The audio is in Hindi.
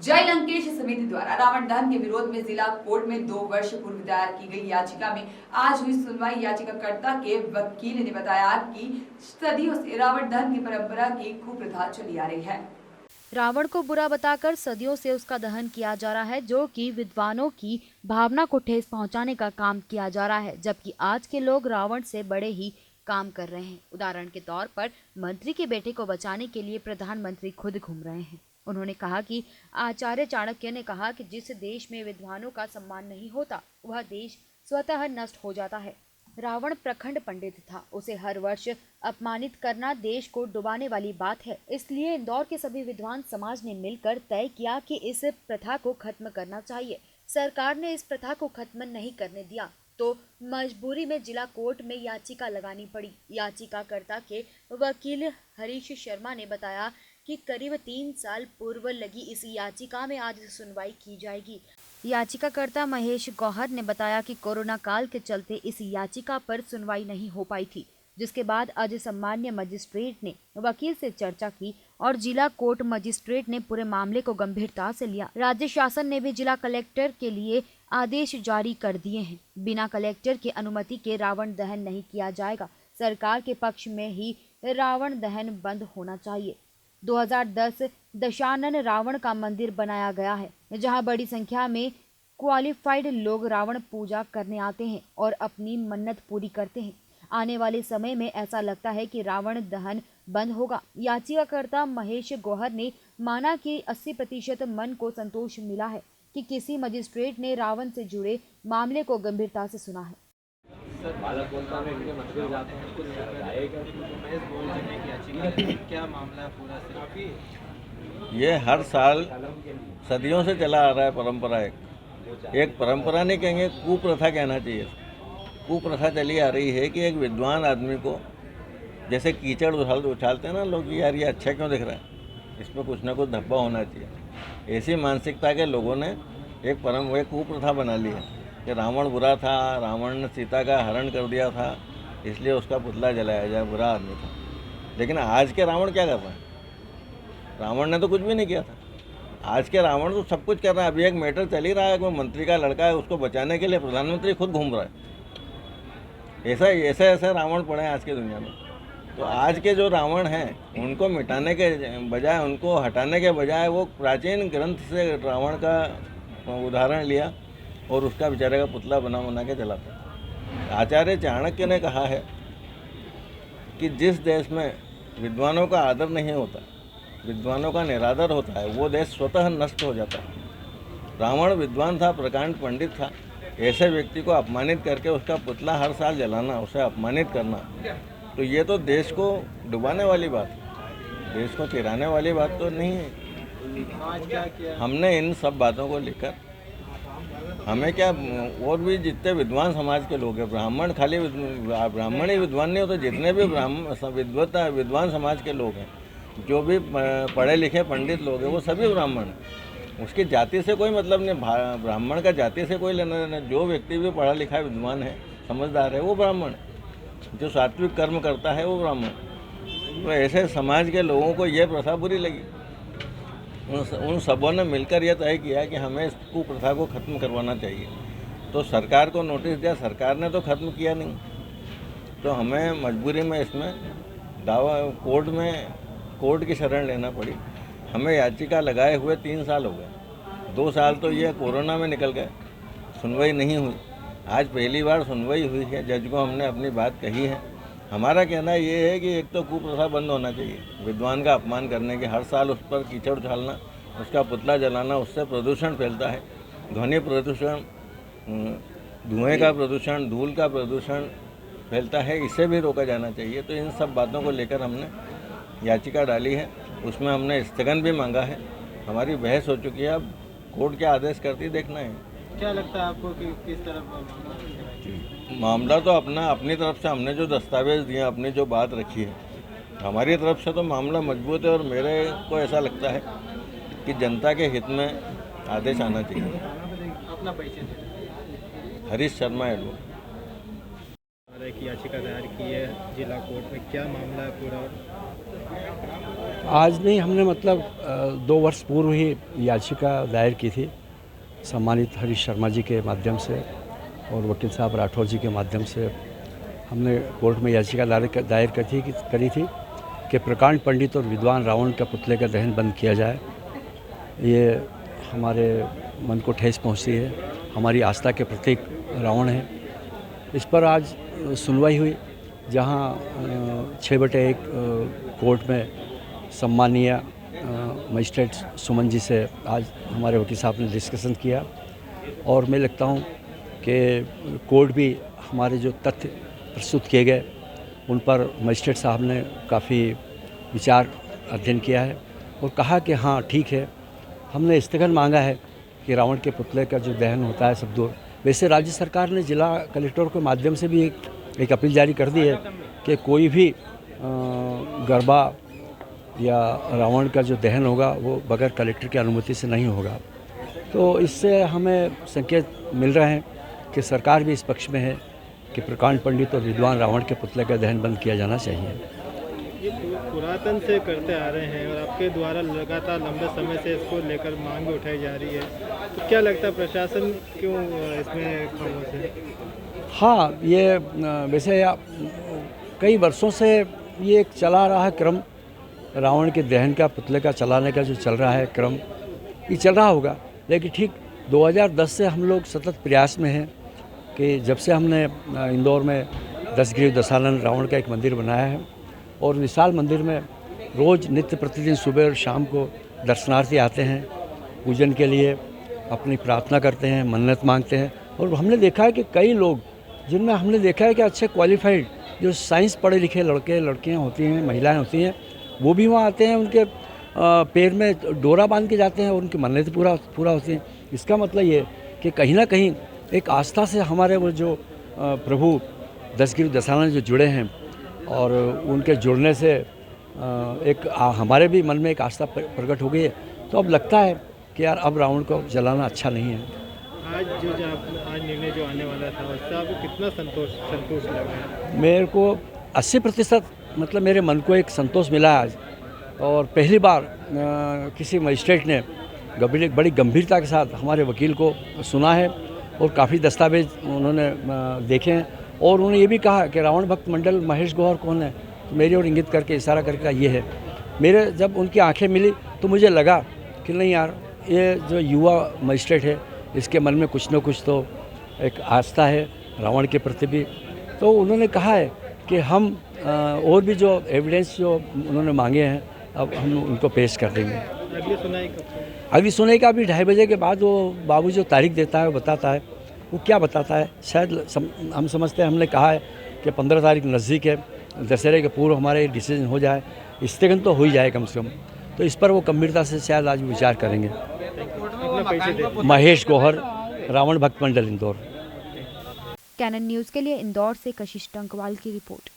जय लंकेश समिति द्वारा रावण दहन के विरोध में जिला कोर्ट में 2 वर्ष पूर्व दायर की गई याचिका में आज हुई सुनवाई। याचिकाकर्ता के वकील ने बताया कि सदियों से रावण दहन की परंपरा की कुप्रथा चली आ रही है। रावण को बुरा बताकर सदियों से उसका दहन किया जा रहा है, जो कि विद्वानों की भावना को ठेस पहुंचाने का काम किया जा रहा है, जबकि आज के लोग रावण से बड़े ही काम कर रहे हैं। उदाहरण के तौर पर मंत्री के बेटे को बचाने के लिए प्रधानमंत्री खुद घूम रहे हैं। उन्होंने कहा कि आचार्य चाणक्य ने कहा कि जिस देश में विद्वानों का सम्मान नहीं होता वह देश स्वतः नष्ट हो जाता है। रावण प्रखंड पंडित था, उसे हर वर्ष अपमानित करना देश को डुबाने वाली बात है। इसलिए इंदौर के सभी विद्वान समाज ने मिलकर तय किया कि इस प्रथा को खत्म करना चाहिए। सरकार ने इस प्रथा को खत्म नहीं करने दिया तो मजबूरी में जिला कोर्ट में याचिका लगानी पड़ी। याचिकाकर्ता के वकील हरीश शर्मा ने बताया कि करीब 3 साल पूर्व लगी इस याचिका में आज सुनवाई की जाएगी। याचिकाकर्ता महेश गौहर ने बताया कि कोरोना काल के चलते इस याचिका पर सुनवाई नहीं हो पाई थी, जिसके बाद आज सम्मान्य मजिस्ट्रेट ने वकील से चर्चा की और जिला कोर्ट मजिस्ट्रेट ने पूरे मामले को गंभीरता से लिया। राज्य शासन ने भी जिला कलेक्टर के लिए आदेश जारी कर दिए हैं। बिना कलेक्टर की अनुमति के रावण दहन नहीं किया जाएगा। सरकार के पक्ष में ही रावण दहन बंद होना चाहिए। 2010 दशानन रावण का मंदिर बनाया गया है, जहां बड़ी संख्या में क्वालिफाइड लोग रावण पूजा करने आते हैं और अपनी मन्नत पूरी करते हैं। आने वाले समय में ऐसा लगता है कि रावण दहन बंद होगा। याचिकाकर्ता महेश गौहर ने माना कि 80% मन को संतोष मिला है कि किसी मजिस्ट्रेट ने रावण से जुड़े मामले को गंभीरता से सुना है। क्या मामला पूरा ये हर साल सदियों से चला आ रहा है परंपरा। एक परंपरा नहीं कहेंगे, कुप्रथा कहना चाहिए। कुप्रथा चली आ रही है कि एक विद्वान आदमी को जैसे कीचड़ उछालते हैं ना लोग, यार ये अच्छा क्यों दिख रहा है, इसमें कुछ ना कुछ धब्बा होना चाहिए। ऐसी मानसिकता के लोगों ने एक कुप्रथा बना ली है कि रावण बुरा था, रावण ने सीता का हरण कर दिया था, इसलिए उसका पुतला जलाया जाए, बुरा आदमी था। लेकिन आज के रावण क्या कर रहे हैं? रावण ने तो कुछ भी नहीं किया था। आज के रावण तो सब कुछ कर रहा है। अभी एक मैटर चल ही रहा है, कोई मंत्री का लड़का है, उसको बचाने के लिए प्रधानमंत्री खुद घूम रहा है। ऐसे रावण पड़े हैं आज की दुनिया में। तो आज के जो रावण हैं उनको मिटाने के बजाय, उनको हटाने के बजाय वो प्राचीन ग्रंथ से रावण का उदाहरण लिया और उसका बेचारे का पुतला बना के चलाता। आचार्य चाणक्य ने कहा है कि जिस देश में विद्वानों का आदर नहीं होता, विद्वानों का निरादर होता है, वो देश स्वतः नष्ट हो जाता है। रावण विद्वान था, प्रकांड पंडित था। ऐसे व्यक्ति को अपमानित करके उसका पुतला हर साल जलाना, उसे अपमानित करना, तो ये तो देश को डुबाने वाली बात है, देश को चिराने वाली बात तो नहीं है। हमने इन सब बातों को लेकर हमें क्या, और भी जितने विद्वान समाज के लोग हैं, ब्राह्मण खाली ब्राह्मण ही विद्वान नहीं होते, जितने भी विद्वान समाज के लोग हैं, जो भी पढ़े लिखे पंडित लोग हैं, वो सभी ब्राह्मण हैं। उसकी जाति से कोई मतलब नहीं, ब्राह्मण का जाति से कोई लेना देना। जो व्यक्ति भी पढ़ा लिखा विद्वान है, समझदार है, वो ब्राह्मण है। जो सात्विक कर्म करता है वो ब्राह्मण। तो ऐसे समाज के लोगों को ये प्रथा बुरी लगी। उन सबों ने मिलकर यह तय किया कि हमें इस कुप्रथा को ख़त्म करवाना चाहिए। तो सरकार को नोटिस दिया, सरकार ने तो ख़त्म किया नहीं, तो हमें मजबूरी में इसमें दावा कोर्ट की शरण लेना पड़ी। हमें याचिका लगाए हुए 3 साल हो गए। 2 साल तो ये कोरोना में निकल गए, सुनवाई नहीं हुई। आज पहली बार सुनवाई हुई है, जज को हमने अपनी बात कही है। हमारा कहना ये है कि एक तो कुप्रथा बंद होना चाहिए, विद्वान का अपमान करने के, हर साल उस पर कीचड़ उछालना, उसका पुतला जलाना, उससे प्रदूषण फैलता है। ध्वनि प्रदूषण, धुएं का प्रदूषण, धूल का प्रदूषण फैलता है, इसे भी रोका जाना चाहिए। तो इन सब बातों को लेकर हमने याचिका डाली है, उसमें हमने स्थगन भी मांगा है। हमारी बहस हो चुकी है, अब कोर्ट क्या आदेश करती देखना है। क्या लगता है आपको कि किस तरफ मामला तो अपनी तरफ से हमने जो दस्तावेज दिए, अपनी जो बात रखी है, हमारी तरफ से तो मामला मजबूत है। और मेरे को ऐसा लगता है कि जनता के हित में आदेश आना चाहिए। अपना परिचय। हरीश शर्मा एडवोकेट। याचिका दायर की है जिला कोर्ट में, क्या मामला है पूरा? आज नहीं, हमने मतलब 2 वर्ष पूर्व ही याचिका दायर की थी सम्मानित हरीश शर्मा जी के माध्यम से और वकील साहब राठौर जी के माध्यम से। हमने कोर्ट में याचिका दायर करी थी कि प्रकांड पंडित और विद्वान रावण का पुतले का दहन बंद किया जाए। ये हमारे मन को ठेस पहुंचती है, हमारी आस्था के प्रतीक रावण है। इस पर आज सुनवाई हुई, जहां 6/1 कोर्ट में सम्मानीय मजिस्ट्रेट सुमन जी से आज हमारे वकील साहब ने डिस्कशन किया और मैं लगता हूं कि कोर्ट भी हमारे जो तथ्य प्रस्तुत किए गए उन पर मजिस्ट्रेट साहब ने काफ़ी विचार अध्ययन किया है और कहा कि हाँ ठीक है, हमने स्थगन मांगा है कि रावण के पुतले का जो दहन होता है सब दूर। वैसे राज्य सरकार ने जिला कलेक्टर के माध्यम से भी एक अपील जारी कर दी है कि कोई भी गरबा या रावण का जो दहन होगा वो बगैर कलेक्टर की अनुमति से नहीं होगा। तो इससे हमें संकेत मिल रहे हैं कि सरकार भी इस पक्ष में है कि प्रकांड पंडित और विद्वान रावण के पुतले का दहन बंद किया जाना चाहिए। ये पुरातन से करते आ रहे हैं और आपके द्वारा लगातार लंबे समय से इसको लेकर मांग उठाई जा रही है, तो क्या लगता है प्रशासन क्यों इसमें खामोश है? हाँ, ये वैसे कई वर्षों से ये एक चला रहा है क्रम, रावण के दहन का पुतले का चलाने का जो चल रहा है क्रम, ये चल रहा होगा। लेकिन ठीक 2010 से हम लोग सतत प्रयास में हैं कि जब से हमने इंदौर में 10 ग्रीव दशानन रावण का एक मंदिर बनाया है और विशाल मंदिर में रोज़ नित्य प्रतिदिन सुबह और शाम को दर्शनार्थी आते हैं, पूजन के लिए अपनी प्रार्थना करते हैं, मन्नत मांगते हैं। और हमने देखा है कि कई लोग जिनमें हमने देखा है कि अच्छे क्वालिफाइड जो साइंस पढ़े लिखे लड़के लड़कियाँ होती हैं, महिलाएँ होती हैं, वो भी वहाँ आते हैं, उनके पैर में डोरा बांध के जाते हैं और उनकी मन्नत पूरा होती हैं। इसका मतलब ये कि कहीं ना कहीं एक आस्था से हमारे वो जो प्रभु 10 गिर दशानन जो जुड़े हैं और उनके जुड़ने से एक हमारे भी मन में एक आस्था प्रकट हो गई है। तो अब लगता है कि यार अब रावण को जलाना अच्छा नहीं है। आज निर्णय जो आने वाला था उससे आपको कितना संतोष लगा? मेरे को 80% मतलब मेरे मन को एक संतोष मिला आज। और पहली बार किसी मजिस्ट्रेट ने बड़ी गंभीरता के साथ हमारे वकील को सुना है और काफ़ी दस्तावेज उन्होंने देखे हैं और उन्होंने ये भी कहा कि रावण भक्त मंडल महेश गौहर कौन है, तो मेरी ओर इंगित करके इशारा करके ये है। मेरे जब उनकी आंखें मिली तो मुझे लगा कि नहीं यार, ये जो युवा मजिस्ट्रेट है इसके मन में कुछ न कुछ तो एक आस्था है रावण के प्रति भी। तो उन्होंने कहा है कि हम और भी जो एविडेंस जो उन्होंने मांगे हैं अब हम उनको पेश कर देंगे। अगली सुनवाई का अभी 2:30 बजे के बाद वो बाबू जो तारीख देता है वो बताता है, वो क्या बताता है शायद हम समझते हैं, हमने कहा है कि 15 तारीख नज़दीक है, दशहरे के पूर्व हमारे डिसीजन हो जाए, स्थगन तो हो ही जाए कम से कम। तो इस पर वो गंभीरता से शायद आज विचार करेंगे। महेश गौहर, रावण भक्त मंडल, इंदौर। कैनन न्यूज़ के लिए इंदौर से कशिश टंकवाल की रिपोर्ट।